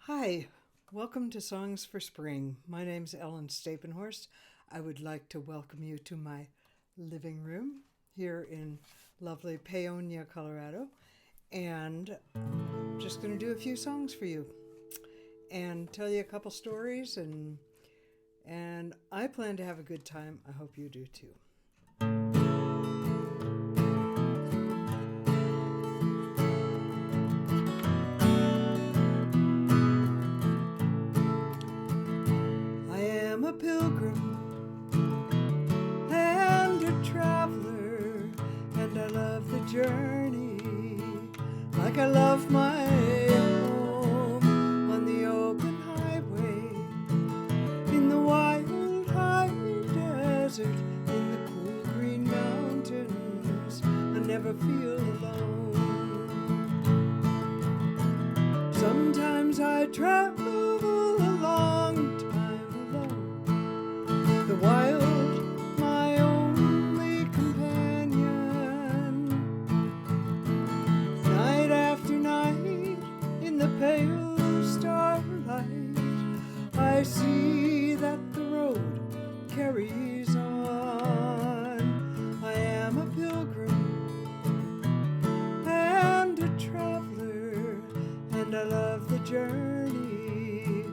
Hi, welcome to Songs for Spring. My name's Ellen Stapenhorst. I would like to welcome you to my living room here in lovely Paonia, Colorado. And I'm just going to do a few songs for you and tell you a couple stories and I plan to have a good time. I hope you do too. I am a pilgrim and a traveler, and I love the journey like I love my home on the open highway, in the wild high desert, in the cool green mountains. I never feel alone. Sometimes I travel a long time alone. The wild, my only companion. Night after night, in the pale starlight, I see that the road carries on. I am a pilgrim and a traveler, and I love the journey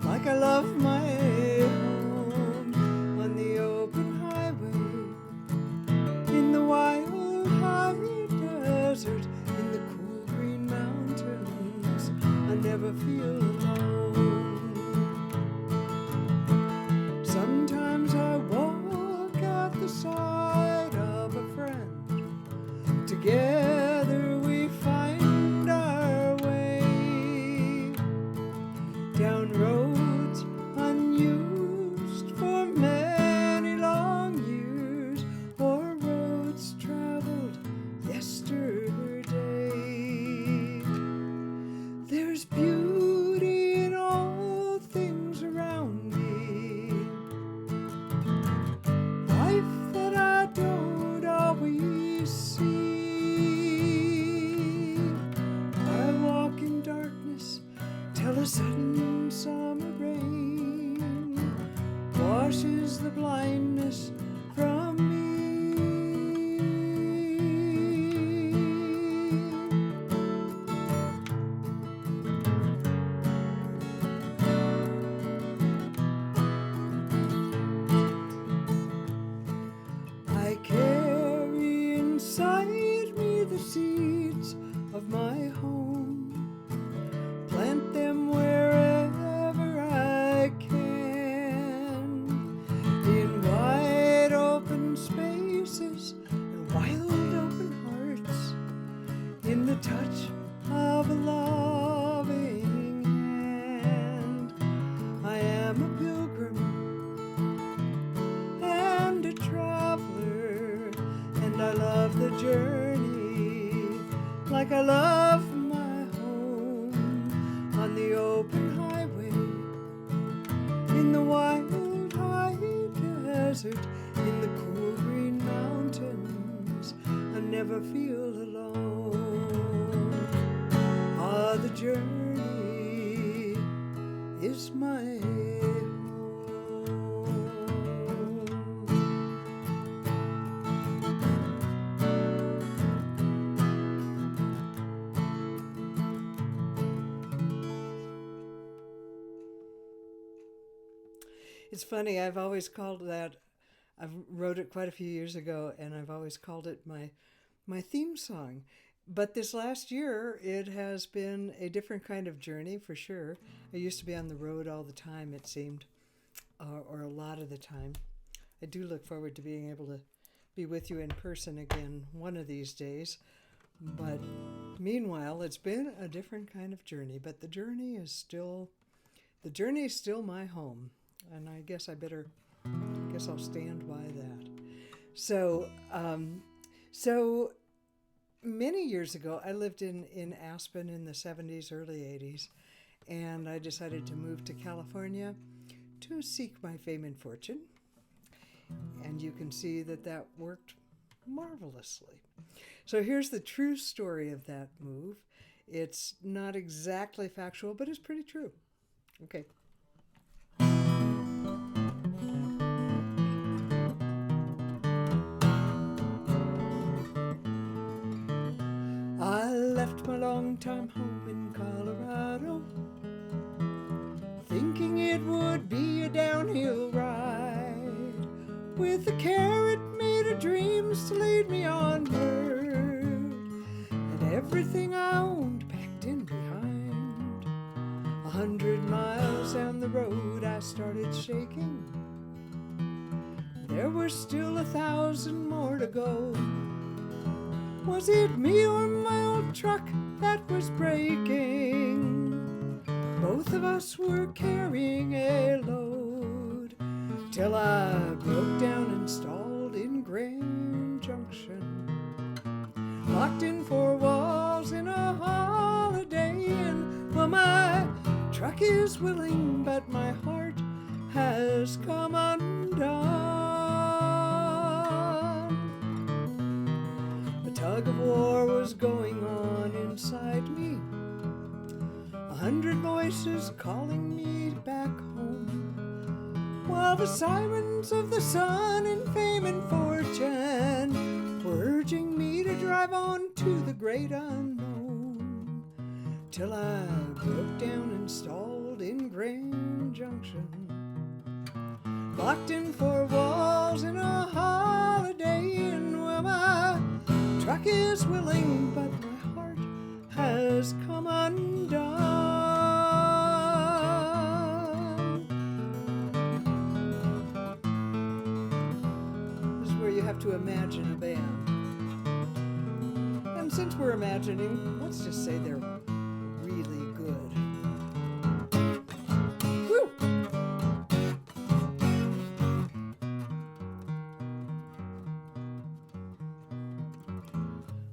like I love my home on the open highway, in the wild high desert, in the cool green mountains. I never feel alone. Sometimes I walk at the side of a friend. Together we find our way down roads unused for many long years, or roads traveled yesterday. There's beauty in all things around me, life that I don't always see. I walk in darkness till a sudden summer rain washes the blindness from me. I carry inside me the seeds of my home, plant them wherever I can, in wide open spaces and wild open hearts, in the touch of a loving hand. I am a pilgrim and a traveler, and I love the journey like I love my home on the open highway, in the wild high desert, in the cool green mountains. I never feel alone. Ah, the journey is my home. It's funny, I've always called that, I wrote it quite a few years ago, and I've always called it my theme song. But this last year, it has been a different kind of journey for sure. I used to be on the road all the time, it seemed, or a lot of the time. I do look forward to being able to be with you in person again one of these days. But meanwhile, it's been a different kind of journey, but the journey is still my home. And I guess I'll stand by that. So, so many years ago, I lived in Aspen in the 70s, early 80s, and I decided to move to California to seek my fame and fortune. And you can see that worked marvelously. So here's the true story of that move. It's not exactly factual, but it's pretty true. Okay. I left my long-time home in Colorado, thinking it would be a downhill ride, with a carrot made of dreams to lead me onward, and everything I owned packed in behind. 100 miles down the road I started shaking. There were still 1,000 more to go. Was it me or my old truck that was breaking? Both of us were carrying a load, till I broke down and stalled in Grand Junction. Locked in four walls in a Holiday Inn. Well, my truck is willing, but my heart has come undone. A tug of war was going on inside me, 100 voices calling me back home, while the sirens of the sun and fame and fortune were urging me to drive on to the great unknown, till I broke down and stalled in Grand Junction. Locked in four walls in a Holiday Inn. Well, my truck is willing, but my heart has come undone. This is where you have to imagine a band. And since we're imagining, let's just say they're really good. Woo!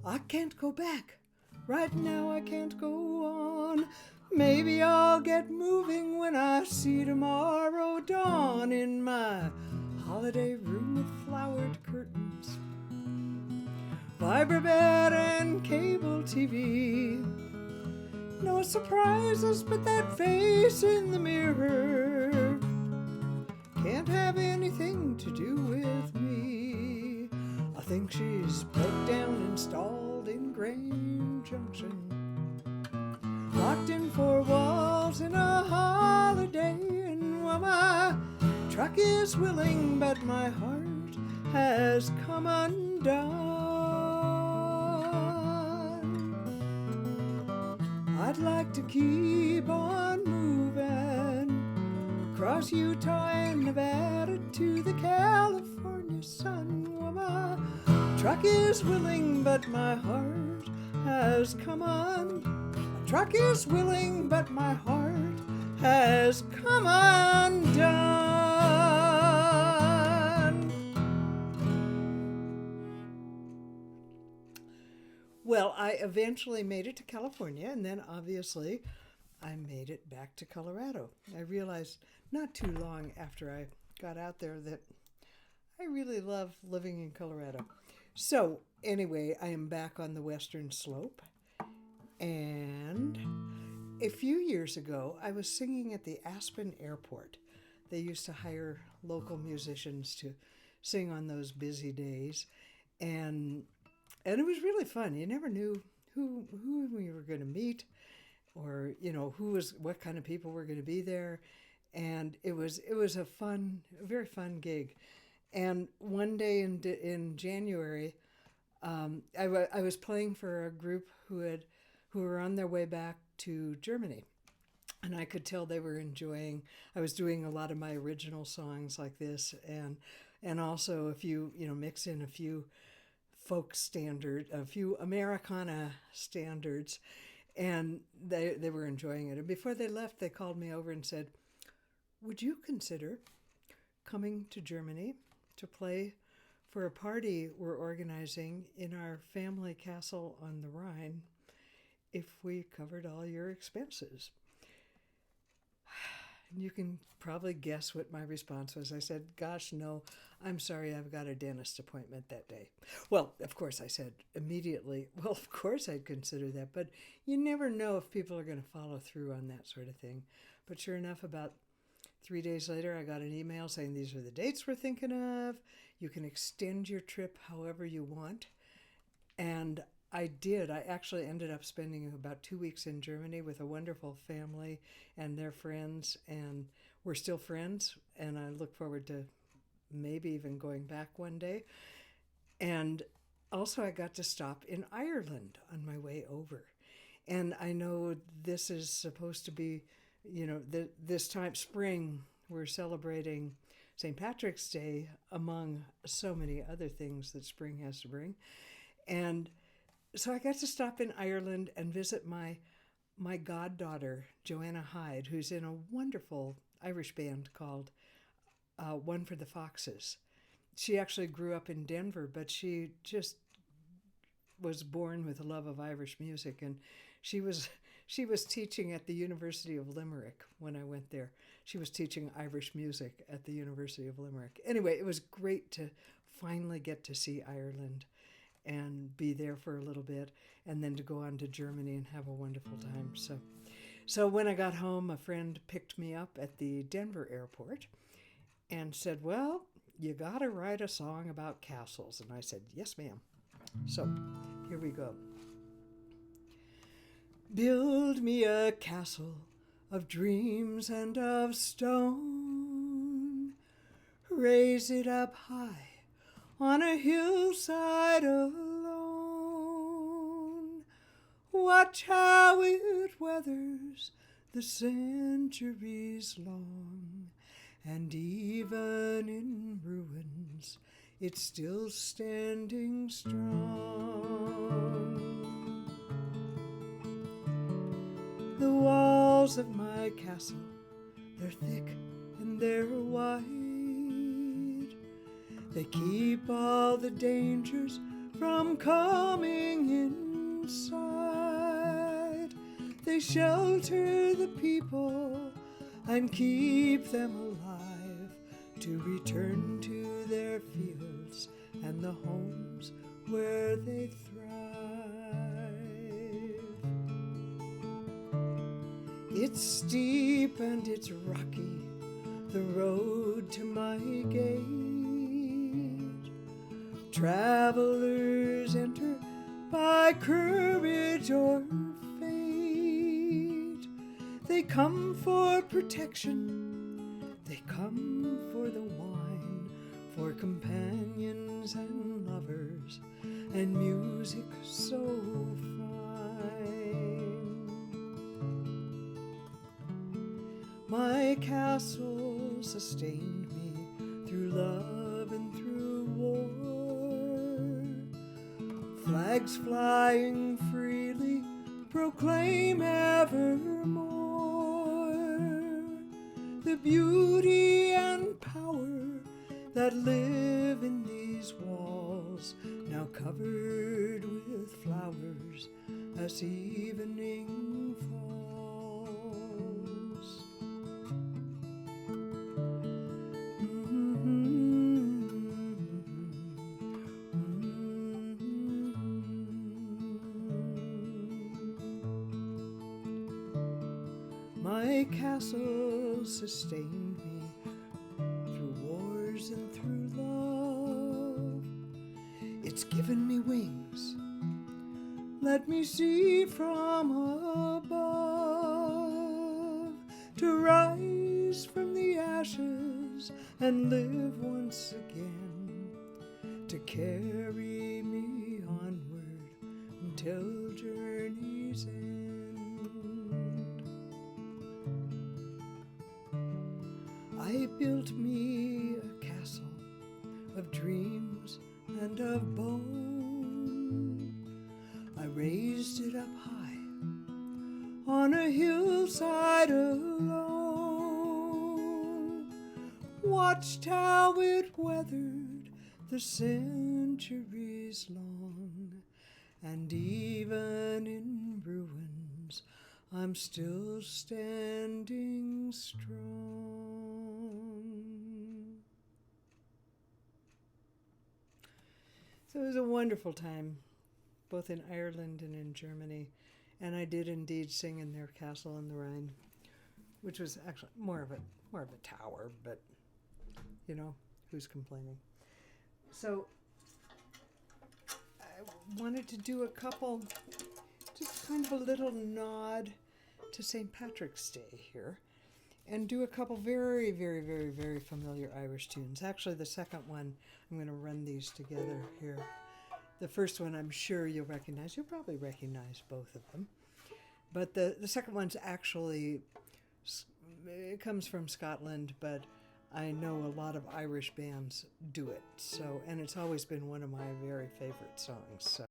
I can't go back. Right now I can't go on. Maybe I'll get moving when I see tomorrow dawn in my holiday room with flowered curtains, Viberbed and cable TV. No surprises but that face in the mirror. Can't have anything to do with me. I think she's broke down and stalled in Grand Junction. Locked in four walls in a Holiday Inn. Well, my truck is willing, but my heart has come undone. I'd like to keep on moving across Utah and Nevada to the California sun. Well, my truck is willing, but my heart has come undone. My truck is willing, but my heart has come undone. Well, I eventually made it to California, and then obviously I made it back to Colorado. I realized not too long after I got out there that I really love living in Colorado. So anyway, I am back on the Western Slope, and a few years ago I was singing at the Aspen Airport. They used to hire local musicians to sing on those busy days, and it was really fun. You never knew who we were going to meet, or what kind of people were going to be there, and it was a very fun gig. And one day in January, I was playing for a group who were on their way back to Germany, and I could tell they were enjoying. I was doing a lot of my original songs like this, and also a few, mix in a few folk standard, a few Americana standards, and they were enjoying it. And before they left, they called me over and said, "Would you consider coming to Germany to play for a party we're organizing in our family castle on the Rhine if we covered all your expenses?" you can probably guess what my response was. I said, gosh, no, I'm sorry, I've got a dentist appointment that day. Well, of course, I said immediately, well, of course I'd consider that, but you never know if people are going to follow through on that sort of thing. But sure enough, about 3 days later, I got an email saying these are the dates we're thinking of. You can extend your trip however you want. And I did. I actually ended up spending about 2 weeks in Germany with a wonderful family and their friends, and we're still friends, and I look forward to maybe even going back one day. And also I got to stop in Ireland on my way over. And I know this is supposed to be, this time, spring, we're celebrating St. Patrick's Day, among so many other things that spring has to bring. And so I got to stop in Ireland and visit my goddaughter, Joanna Hyde, who's in a wonderful Irish band called One for the Foxes. She actually grew up in Denver, but she just was born with a love of Irish music, and she was teaching at the University of Limerick when I went there. She was teaching Irish music at the University of Limerick. Anyway, it was great to finally get to see Ireland and be there for a little bit, and then to go on to Germany and have a wonderful time. So when I got home, a friend picked me up at the Denver airport and said, well, you got to write a song about castles. And I said, yes, ma'am. So here we go. Build me a castle of dreams and of stone. Raise it up high on a hillside alone. Watch how it weathers the centuries long, and even in ruins it's still standing strong. The walls of my castle, they're thick and they're wide. They keep all the dangers from coming inside. They shelter the people and keep them alive to return to their fields and the homes where they thrive. It's steep and it's rocky, the road to my gate. Travelers enter by courage or fate. They come for protection, they come for the wine, for companions and lovers, and music so fine. My castle sustained me through love and through war. Flags flying freely proclaim evermore the beauty and power that live in these walls, now covered with flowers as evening falls. My castle sustained me through wars and through love. It's given me wings, let me see from above, to rise from the ashes and live once again, to carry me onward until journey's end. I built me a castle of dreams and of bone. I raised it up high on a hillside alone. Watched how it weathered the centuries long, and even in ruins I'm still standing strong. So it was a wonderful time, both in Ireland and in Germany. And I did indeed sing in their castle on the Rhine, which was actually more of a tower, but you know, who's complaining? So I wanted to do a couple, just kind of a little nod to St. Patrick's Day here, and do a couple very, very, very, very familiar Irish tunes. Actually, the second one, I'm going to run these together here. The first one I'm sure you'll recognize. You'll probably recognize both of them. But the second one's actually, it comes from Scotland, but I know a lot of Irish bands do it. So, and it's always been one of my very favorite songs. So.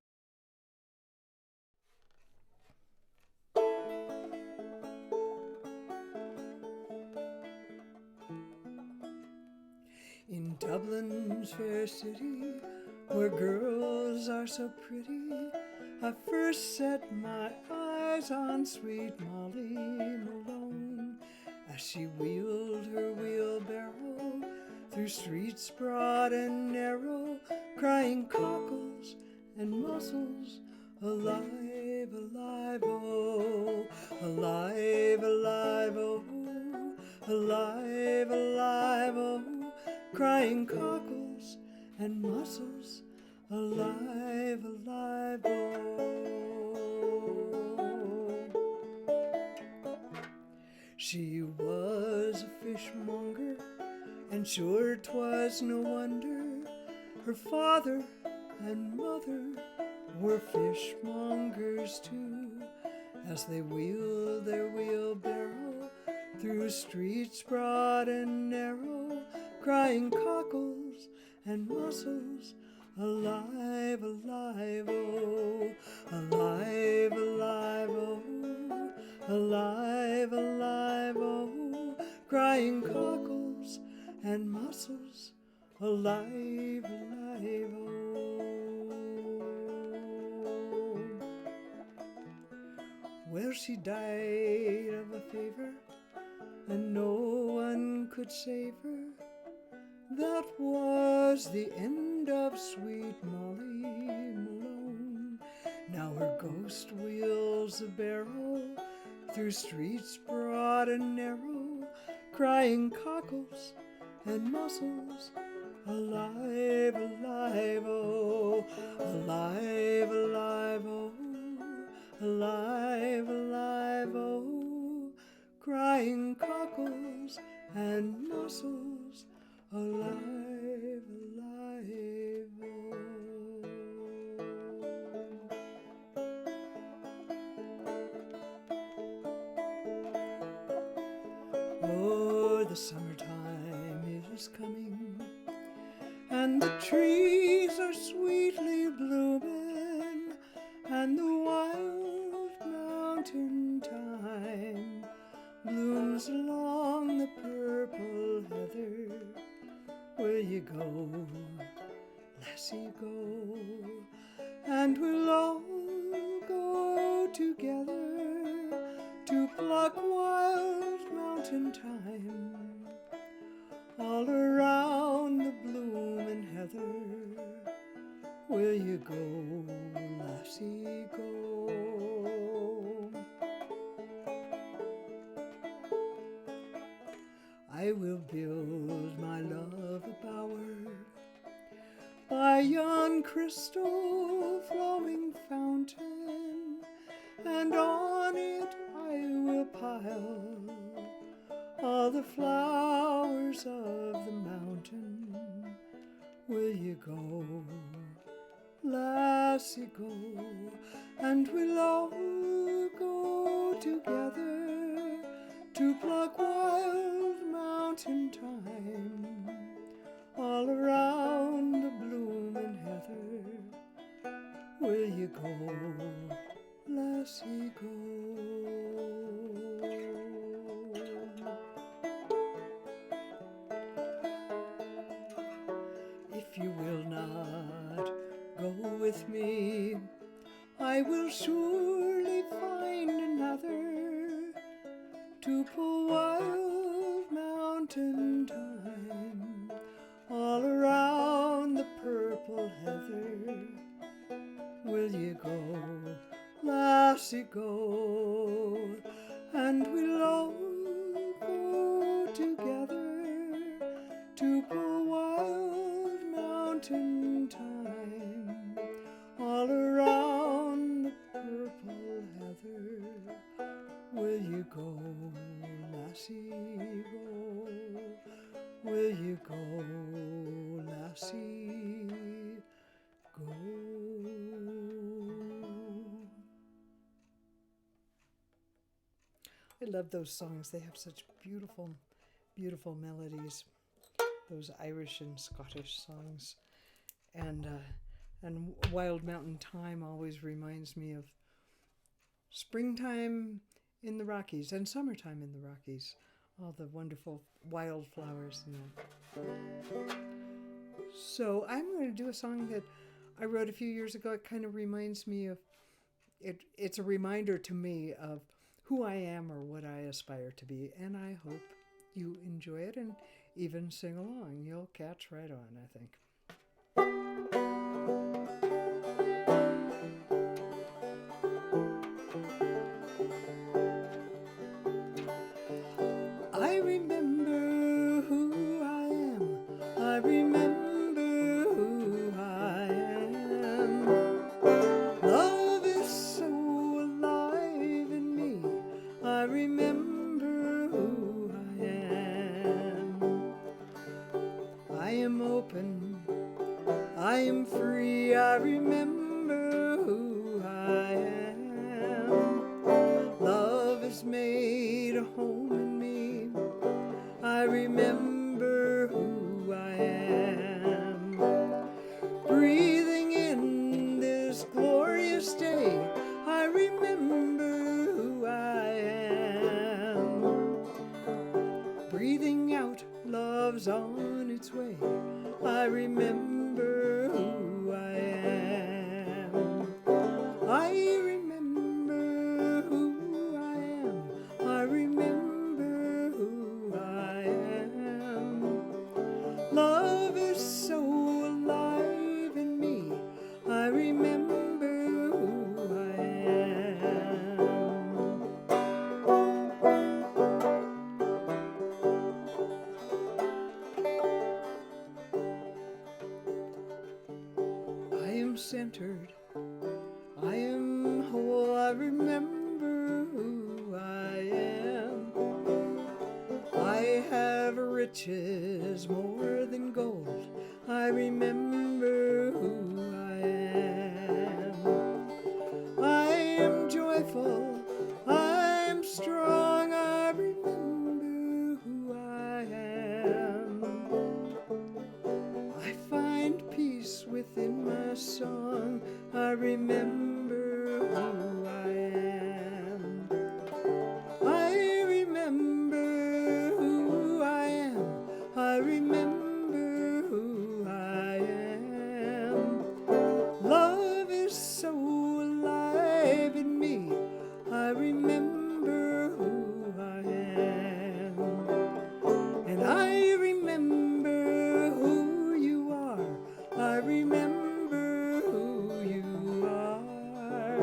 In Dublin's fair city, where girls are so pretty, I first set my eyes on sweet Molly Malone, as she wheeled her wheelbarrow through streets broad and narrow, crying cockles and mussels, alive, alive, oh, alive, alive, oh, alive, alive, oh, crying cockles and mussels, alive, alive, oh. She was a fishmonger, and sure 'twas no wonder her father and mother were fishmongers too, as they wheeled their wheelbarrow through streets broad and narrow, crying cockles and mussels, alive, alive, oh, alive, alive, oh, alive, alive, oh, crying cockles and mussels, alive, alive, oh. Well, she died of a fever, and no one could save her. That was the end of sweet Molly Malone. Now her ghost wheels a barrow through streets broad and narrow, crying cockles and mussels, alive, alive, oh, alive, alive, oh, alive, alive, oh, crying cockles and mussels, alive, alive, oh. Oh, the summertime is coming, and the trees are sweetly blooming, and the wild mountain thyme blooms along the purple heather. Will you go, lassie, go, and we'll all go together to pluck wild mountain thyme all around the bloomin' heather. Will you go, lassie, go? I will build my love a bower by yon crystal flowing fountain, and on it I will pile all the flowers of the mountain. Will you go, lassie, go, and we'll all go together to pluck wild mountain thyme all around the bloomin' heather. Will you go, lassie, go? If you will not go with me, I will surely find another to pull wild mountain thyme all around the purple heather. Will you go, lassie, go, and we'll all go together to pull wild mountain thyme all around the purple heather. Will you go, lassie, go? Will you go, lassie, go? I love those songs. They have such beautiful, beautiful melodies. Those Irish and Scottish songs. And Wild Mountain Thyme always reminds me of springtime in the Rockies and summertime in the Rockies. All the wonderful wildflowers. So I'm going to do a song that I wrote a few years ago. It kind of reminds me of, it's a reminder to me of who I am or what I aspire to be. And I hope you enjoy it and even sing along. You'll catch right on, I think. I remember who I am. I remember who I am. Love is so alive in me. I remember who I am. I am open. I am free. I remember who I am. Love has made a home in me. I remember who I am. Breathing in this glorious day, I remember who I am. Breathing out, love's on its way. I remember who I am. I remember who I am. I remember who I am. Love is so alive in me. I remember who I am. I am centered. I am whole. I remember who I am. I have riches more than gold. I remember who I am. I am joyful. I am strong. I remember who I am. I find peace within my song. I remember who I am. I remember who I am. I remember who I am. Love is so alive in me. I remember who I am. And I remember who you are. I remember who you are.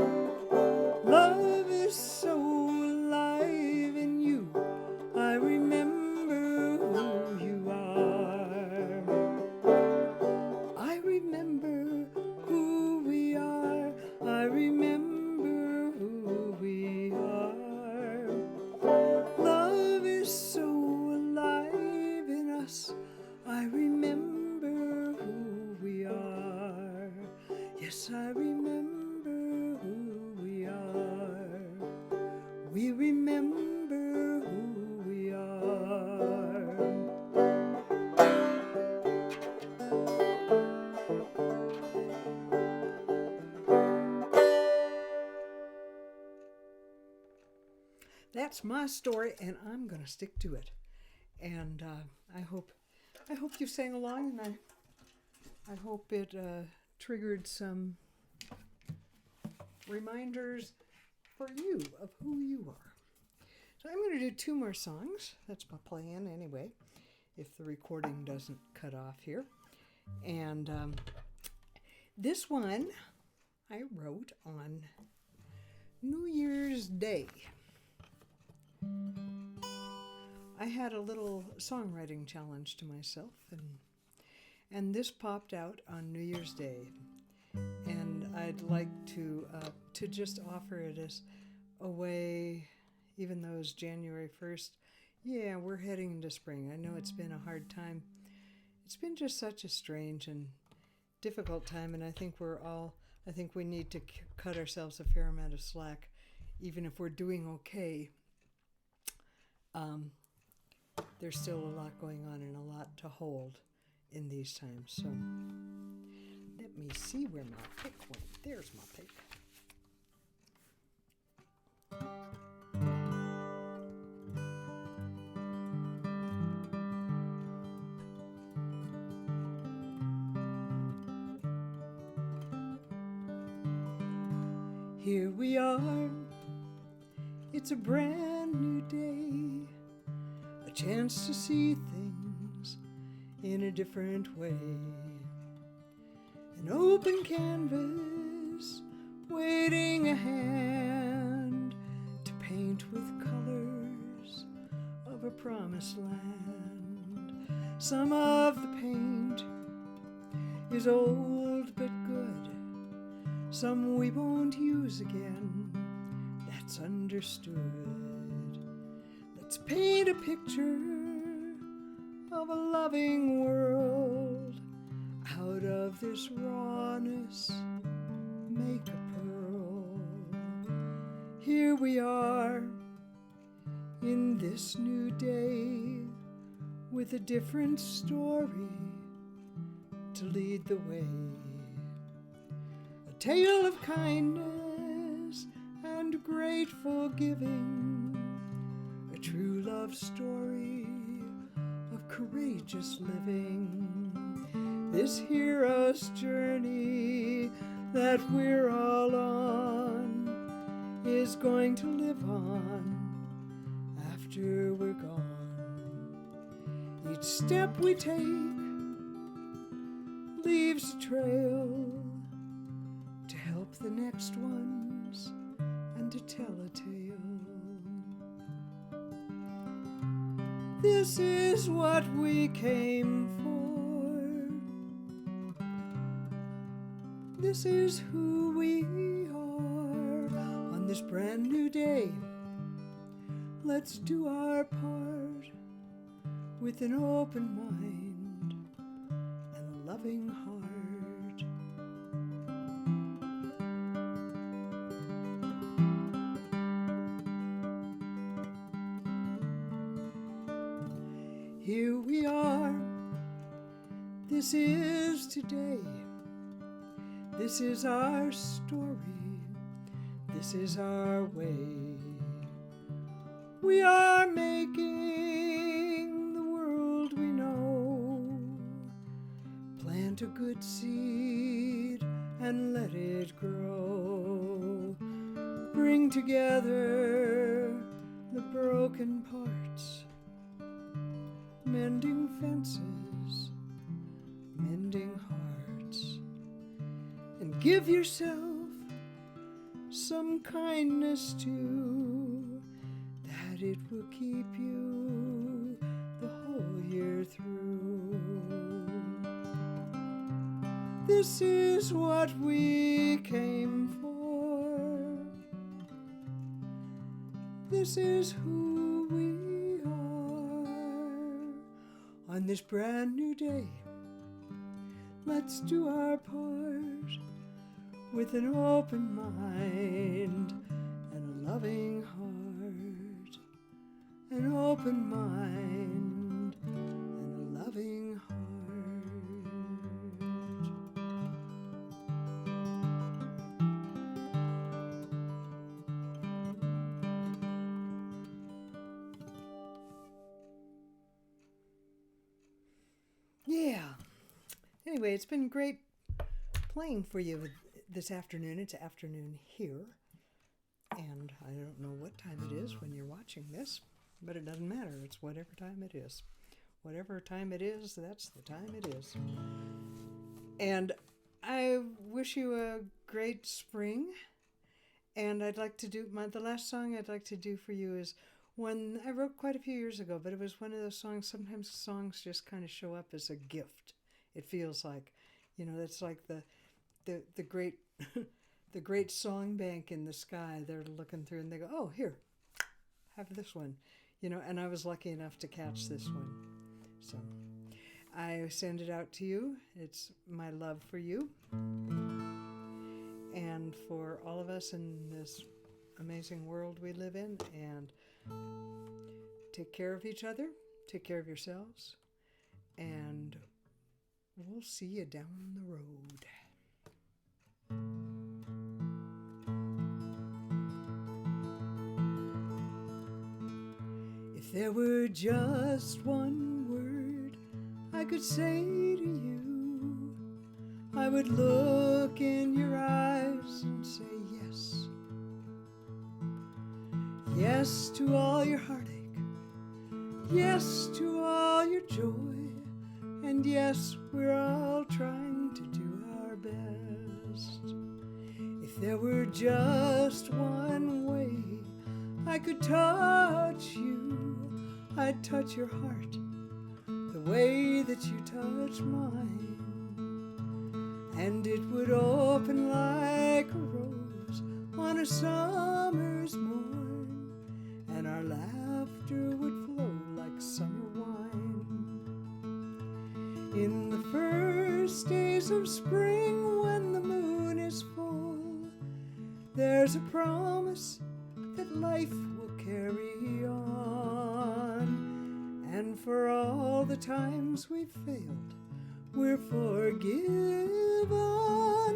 Love is so alive in you. I remember who you are. I remember who we are. I remember who we are. Love is so alive in us. I remember who we are. Yes, I remember who we are. We remember who we are. That's my story, and I'm going to stick to it. And I hope you sang along, and I hope it triggered some reminders for you of who you are. So I'm going to do two more songs. That's my plan anyway, if the recording doesn't cut off here. And this one I wrote on New Year's Day. I had a little songwriting challenge to myself, and this popped out on New Year's Day. And I'd like to just offer it as a way, even though it's January 1st, yeah, we're heading into spring. I know it's been a hard time. It's been just such a strange and difficult time, and I think we need to cut ourselves a fair amount of slack, even if we're doing okay. There's still a lot going on and a lot to hold in these times. So let me see where my pick went. There's my pick. Here we are, it's a brand new day, a chance to see things in a different way. An open canvas, waiting a hand to paint with colors of a promised land. Some of the paint is old but good, some we won't use again, that's understood. Let's paint a picture of a loving world. Out of this rawness, make a pearl. Here we are in this new day, with a different story to lead the way. A tale of kindness and grateful giving, a true love story of courageous living. This hero's journey that we're all on is going to live on after we're gone. Each step we take leaves a trail to help the next ones and to tell a tale. This is what we came for. This is who we are on this brand new day. Let's do our part with an open mind and a loving heart. Here we are, this is today, this is our story, this is our way. We are making the world we know. Plant a good seed and let it grow. Bring together the broken parts, mending fences, mending hearts, and give yourself some kindness too, that it will keep you the whole year through. This is what we came for. This is who we are on this brand new day. Let's do our part with an open mind and a loving heart. An open mind and a loving heart. Yeah. Anyway, it's been great playing for you this afternoon. It's afternoon here, and I don't know what time it is when you're watching. watching this, but it doesn't matter. It's whatever time it is. Whatever time it is, that's the time it is. And I wish you a great spring. And I'd like to do, the last song I'd like to do for you is one I wrote quite a few years ago, but it was one of those songs, sometimes songs just kind of show up as a gift. It feels like, that's like the great the great song bank in the sky. They're looking through and they go, oh, here, have this one. And I was lucky enough to catch this one. So I send it out to you. It's my love for you and for all of us in this amazing world we live in. And take care of each other, take care of yourselves, and we'll see you down the road. If there were just one word I could say to you, I would look in your eyes and say yes. Yes to all your heartache, yes to all your joy, and yes, we're all trying to do our best. If there were just one way I could touch you, I'd touch your heart the way that you touch mine, and it would open like a rose on a summer's morn, and our laughter would flow like summer wine. In the first days of spring, when the moon is full, there's a promise that life will carry on. And for all the times we've failed, we're forgiven,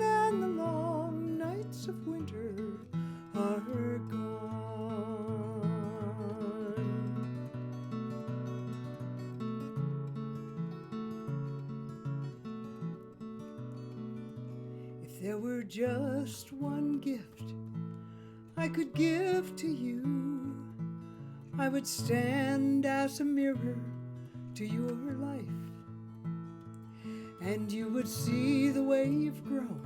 and the long nights of winter are gone. If there were just one gift I could give to you, I would stand as a mirror to your life, and you would see the way you've grown,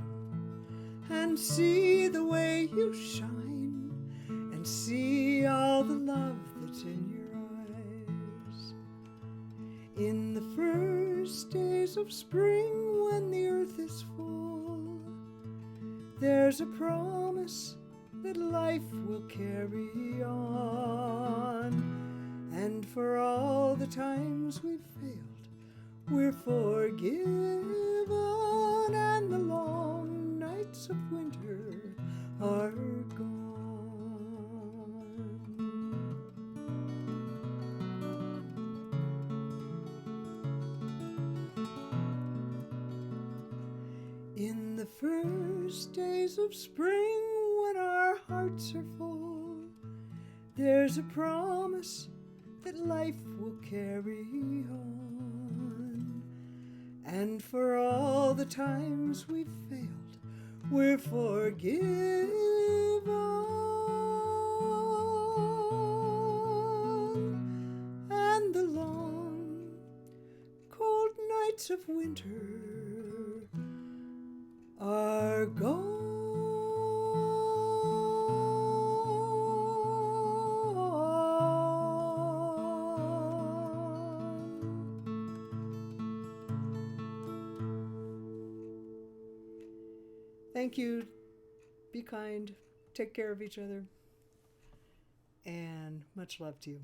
and see the way you shine, and see all the love that's in your eyes. In the first days of spring, when the earth is full, there's a promise that life will carry on. And for all the times we've failed, we're forgiven, and the long nights of winter are gone. In the first days of spring, when our hearts are full, there's a promise that life will carry on. And for all the times we've failed, we're forgiven, and the long, cold nights of winter are gone. Thank you. Be kind. Take care of each other. And much love to you.